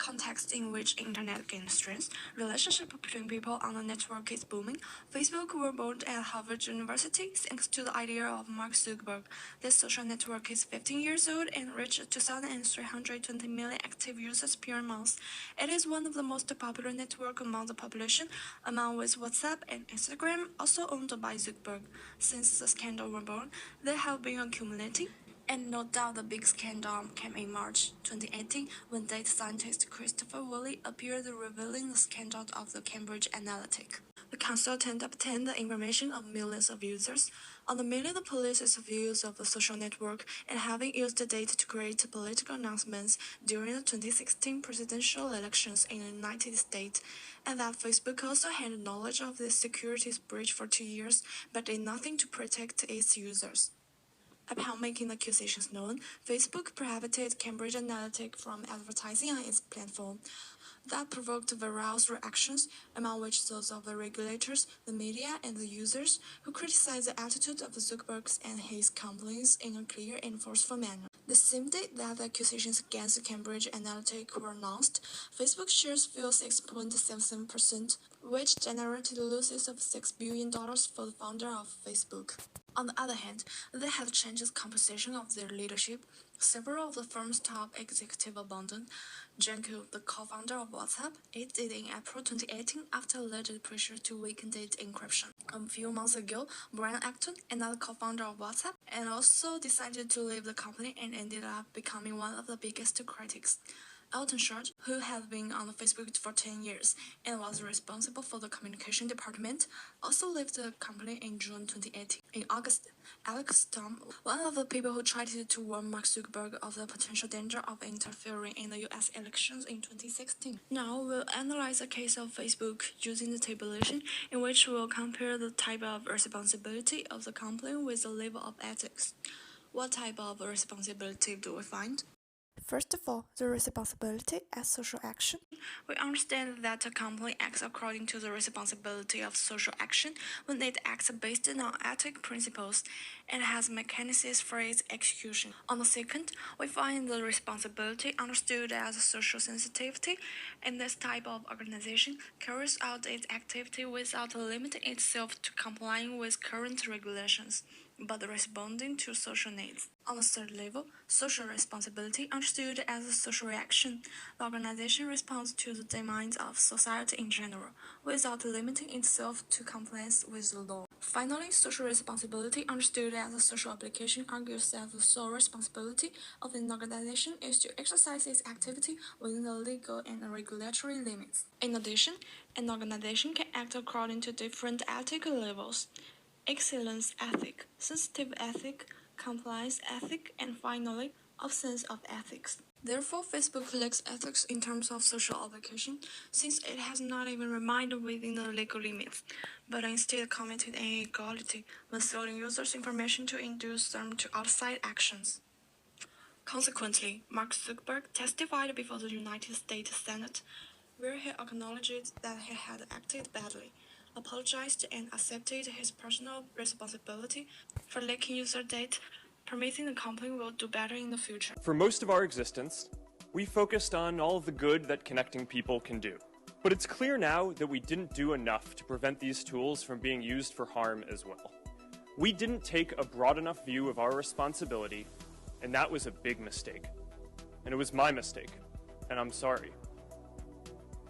context in which internet gains strength, relationship between people on the network is booming. Facebook was born at Harvard University thanks to the idea of Mark Zuckerberg. This social network is 15 years old and reached 2,320 million active users per month. It is one of the most popular networks among the population, along with WhatsApp and Instagram, also owned by Zuckerberg. Since the scandal was born, they have been accumulating. And no doubt the big scandal came in March 2018 when data scientist Christopher Woolley appeared revealing the scandal of the Cambridge Analytica. The consultant obtained the information of millions of users on the million of policies of use of the social network and having used the data to create political announcements during the 2016 presidential elections in the United States, and that Facebook also had knowledge of this securities breach for 2 years but did nothing to protect its users. Upon making the accusations known, Facebook prohibited Cambridge Analytica from advertising on its platform. That provoked various reactions, among which those of the regulators, the media, and the users, who criticized the attitude of Zuckerberg and his companies in a clear and forceful manner. The same day that the accusations against Cambridge Analytica were announced, Facebook shares fell 6.77%, which generated losses of $6 billion for the founder of Facebook. On the other hand, they have changed the composition of their leadership. Several of the firm's top executives abandoned. Jen Kuo, the co-founder of WhatsApp, it did in April 2018 after alleged pressure to weaken data encryption. A few months ago, Brian Acton, another co-founder of WhatsApp, and also decided to leave the company and ended up becoming one of the biggest critics. Elton Short, who had been on Facebook for 10 years and was responsible for the communication department, also left the company in June 2018. In August, Alex Tom, one of the people who tried to warn Mark Zuckerberg of the potential danger of interfering in the US elections in 2016. Now we'll analyze the case of Facebook using the tabulation in which we'll compare the type of responsibility of the company with the level of ethics. What type of responsibility do we find? First of all, the responsibility as social action. We understand that a company acts according to the responsibility of social action when it acts based on ethical principles and has mechanisms for its execution. On the second, we find the responsibility understood as social sensitivity, and this type of organization carries out its activity without limiting itself to complying with current regulations, but responding to social needs. On the third level, social responsibility understood as a social reaction. The organization responds to the demands of society in general, without limiting itself to compliance with the law. Finally, social responsibility understood as a social obligation argues that the sole responsibility of an organization is to exercise its activity within the legal and regulatory limits. In addition, an organization can act according to different ethical levels: excellence ethic, sensitive ethic, compliance ethic, and finally, absence of ethics. Therefore, Facebook lacks ethics in terms of social obligation, since it has not even remained within the legal limits, but instead committed inequality when selling users' information to induce them to outside actions. Consequently, Mark Zuckerberg testified before the United States Senate, where he acknowledged that he had acted badly, apologized, and accepted his personal responsibility for leaking user data, promising the company will do better in the future. For most of our existence, we focused on all of the good that connecting people can do. But it's clear now that we didn't do enough to prevent these tools from being used for harm as well. We didn't take a broad enough view of our responsibility, and that was a big mistake. And it was my mistake, and I'm sorry.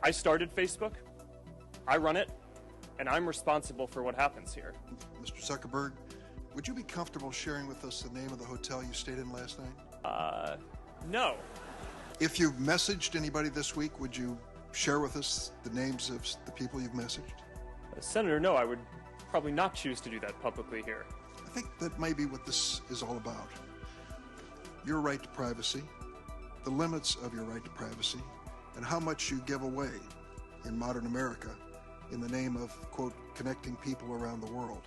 I started Facebook, I run it, and I'm responsible for what happens here. Mr. Zuckerberg, would you be comfortable sharing with us the name of the hotel you stayed in last night? No. If you've messaged anybody this week, would you share with us the names of the people you've messaged? Senator, no, I would probably not choose to do that publicly here. I think that may be what this is all about. Your right to privacy, the limits of your right to privacy, and how much you give away in modern America in the name of, quote, connecting people around the world.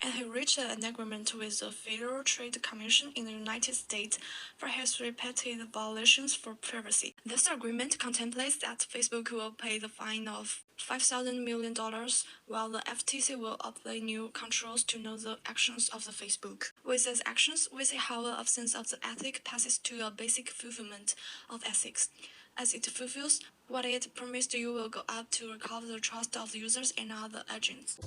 And he reached an agreement with the Federal Trade Commission in the United States for his repeated violations for privacy. This agreement contemplates that Facebook will pay the fine of $5,000 million, while the FTC will apply new controls to know the actions of the Facebook. With these actions, we see how the absence of the ethic passes to a basic fulfillment of ethics. As it fulfills what it promised, you will go up to recover the trust of the users and other agents.